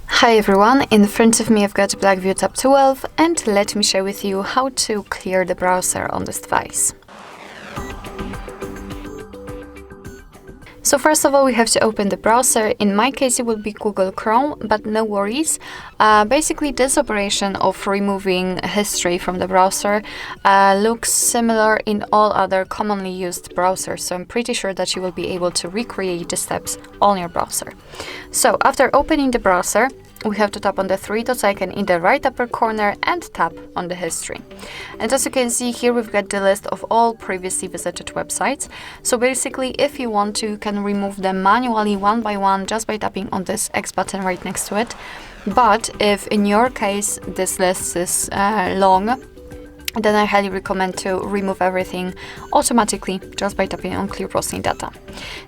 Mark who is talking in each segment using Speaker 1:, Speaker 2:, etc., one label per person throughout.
Speaker 1: Hi everyone, in front of me I've got Blackview Tab 12 and let me share with you how to clear the browser on this device. So first of all, we have to open the browser. In my case, it will be Google Chrome, but no worries. Basically, this operation of removing history from the browser looks similar in all other commonly used browsers. So I'm pretty sure that you will be able to recreate the steps on your browser. So after opening the browser, we have to tap on the three dots icon in the right upper corner and tap on the history. And as you can see here, we've got the list of all previously visited websites. So basically, if you want to, you can remove them manually one by one just by tapping on this X button right next to it. But if in your case this list is long, then I highly recommend to remove everything automatically just by tapping on Clear Browsing Data.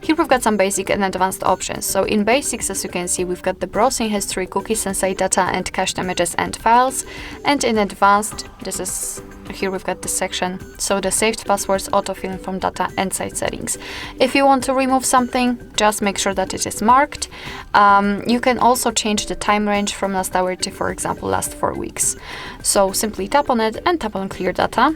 Speaker 1: Here we've got some basic and advanced options. So in basics, as you can see, we've got the browsing history, cookies and site data, and cached images and files. And in advanced, here we've got this section, so the saved passwords, autofill from data, and site settings. If you want to remove something, just make sure that it is marked. You can also change the time range from last hour to, for example, last 4 weeks. So simply tap on it and tap on Clear Data.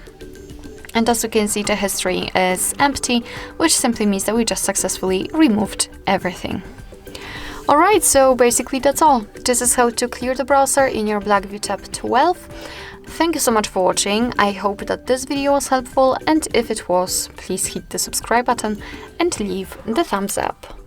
Speaker 1: And as you can see, the history is empty, which simply means that we just successfully removed everything. Alright, so basically that's all. This is how to clear the browser in your Blackview Tab 12. Thank you so much for watching. I hope that this video was helpful, and if it was, please hit the subscribe button and leave the thumbs up.